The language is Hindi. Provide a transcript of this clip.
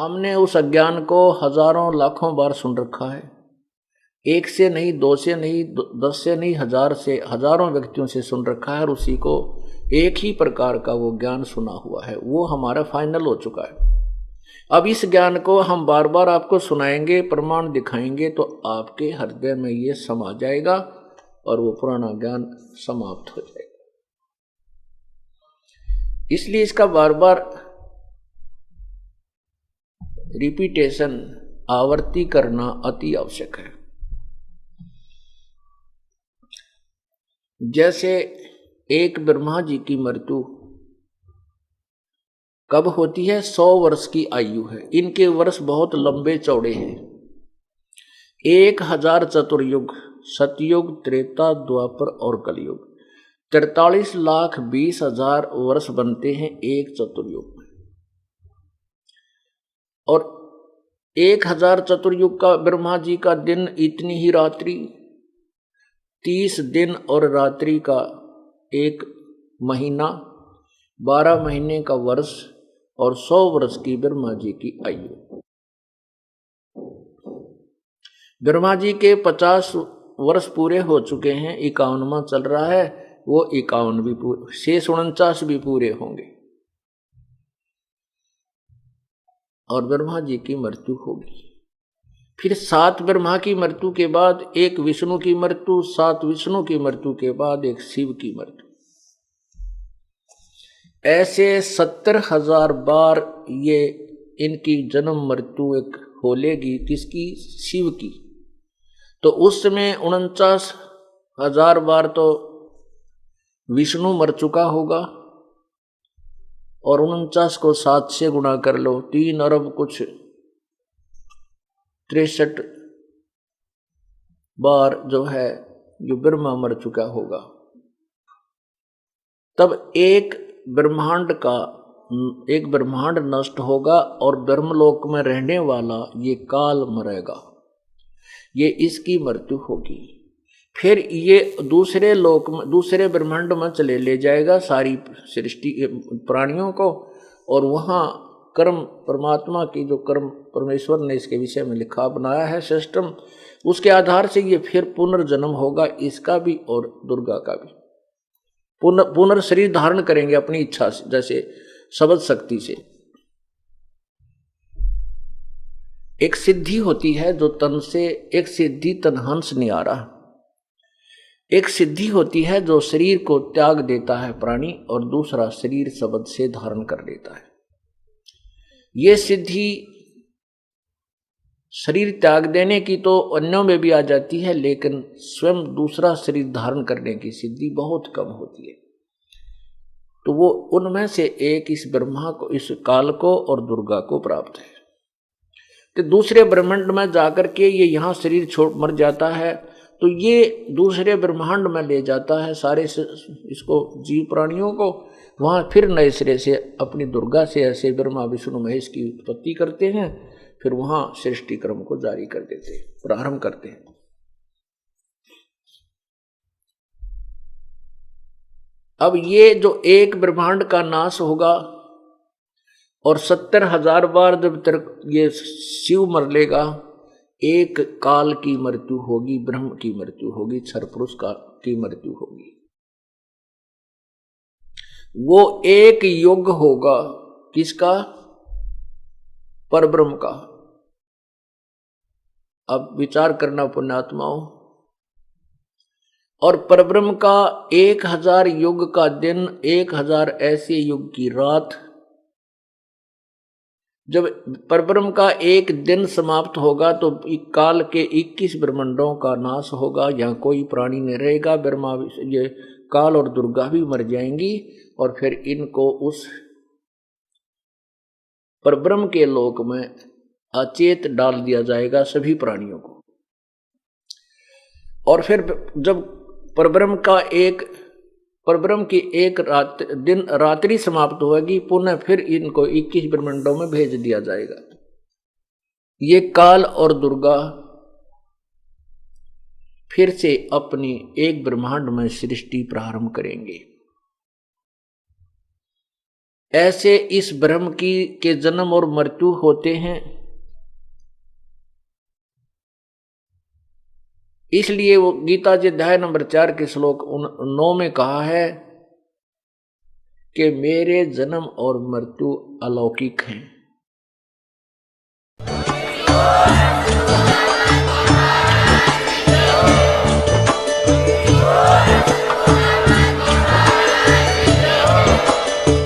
हमने उस अज्ञान को हजारों लाखों बार सुन रखा है, एक से नहीं, दो से नहीं, 10 से नहीं, 1000 से, हजारों व्यक्तियों से सुन रखा है और उसी को एक ही प्रकार का वो ज्ञान सुना हुआ है, वो हमारा फाइनल हो चुका है। अब इस ज्ञान को हम बार बार आपको सुनाएंगे, प्रमाण दिखाएंगे, तो आपके हृदय में ये समा जाएगा और वो पुराना ज्ञान समाप्त हो जाएगा। इसलिए इसका बार बार रिपीटेशन, आवर्ती करना अति आवश्यक है। जैसे एक ब्रह्मा जी की मृत्यु कब होती है? 100 वर्ष की आयु है। इनके वर्ष बहुत लंबे चौड़े हैं। 1000 चतुर्युग, सतयुग, त्रेता, द्वापर और कलयुग, 43,20,000 वर्ष बनते हैं एक चतुर्युग में। और 1000 चतुर्युग का ब्रह्मा जी का दिन, इतनी ही रात्रि, 30 दिन और रात्रि का एक महीना, 12 महीने का वर्ष और 100 वर्ष की ब्रह्मा जी की आयु। ब्रह्मा जी के 50 वर्ष पूरे हो चुके हैं, 51वां चल रहा है, वो 51 भी पूरे, शेष 49 भी पूरे होंगे और ब्रह्मा जी की मृत्यु होगी। फिर 7 ब्रह्मा की मृत्यु के बाद एक विष्णु की मृत्यु, 7 विष्णु की मृत्यु के बाद एक शिव की मृत्यु। ऐसे 70,000 बार ये इनकी जन्म मृत्यु एक होलेगी। किसकी? शिव की। तो उस समय 49,000 बार तो विष्णु मर चुका होगा और 49 को 7 से गुणा कर लो, 3 अरब कुछ 63 बार जो है जो ब्रह्मा मर चुका होगा। तब एक ब्रह्मांड नष्ट होगा और ब्रह्मलोक में रहने वाला ये काल मरेगा, ये इसकी मृत्यु होगी। फिर ये दूसरे लोक में, दूसरे ब्रह्मांड में चले ले जाएगा सारी सृष्टि प्राणियों को, और वहाँ कर्म, परमात्मा की जो कर्म परमेश्वर ने इसके विषय में लिखा बनाया है सिस्टम, उसके आधार से ये फिर पुनर्जन्म होगा, इसका भी और दुर्गा का भी। पुनर्शरीर धारण करेंगे अपनी इच्छा से, जैसे शब्द शक्ति से। एक सिद्धि होती है जो तन से, एक सिद्धि तनहंस न्यारा, एक सिद्धि होती है जो शरीर को त्याग देता है प्राणी, और दूसरा शरीर शब्द से धारण कर लेता है। ये सिद्धि शरीर त्याग देने की तो अन्यों में भी आ जाती है, लेकिन स्वयं दूसरा शरीर धारण करने की सिद्धि बहुत कम होती है। तो वो उनमें से एक इस ब्रह्मा को, इस काल को और दुर्गा को प्राप्त है। तो दूसरे ब्रह्मांड में जाकर के ये यहाँ शरीर छोड़ मर जाता है, तो ये दूसरे ब्रह्मांड में ले जाता है सारे इसको, जीव प्राणियों को। वहाँ फिर नए सिरे से अपनी दुर्गा से ऐसे ब्रह्मा विष्णु महेश की उत्पत्ति करते हैं, फिर वहाँ सृष्टि क्रम को जारी कर देते हैं, प्रारंभ करते हैं। अब ये जो एक ब्रह्मांड का नाश होगा और 70,000 बार जब तक ये शिव मर लेगा, एक काल की मृत्यु होगी, ब्रह्म की मृत्यु होगी, क्षर पुरुष की मृत्यु होगी। वो एक युग होगा, किसका? परब्रह्म का। अब विचार करना पुण्यात्माओं, और परब्रह्म का 1000 युग का दिन, 1000 ऐसे युग की रात। जब परब्रह्म का एक दिन समाप्त होगा तो काल के 21 ब्रह्मांडों का नाश होगा, यहाँ कोई प्राणी नहीं रहेगा। ब्रह्मा, ये काल और दुर्गा भी मर जाएंगी और फिर इनको उस परब्रह्म के लोक में अचेत डाल दिया जाएगा सभी प्राणियों को। और फिर जब परब्रह्म की एक रात्रि समाप्त होगी, पुनः फिर इनको 21 ब्रह्मांडों में भेज दिया जाएगा। ये काल और दुर्गा फिर से अपनी एक ब्रह्मांड में सृष्टि प्रारंभ करेंगे। ऐसे इस ब्रह्म की के जन्म और मृत्यु होते हैं। इसलिए वो गीता जी अध्याय नंबर 4 के श्लोक 9 में कहा है कि मेरे जन्म और मृत्यु अलौकिक हैं।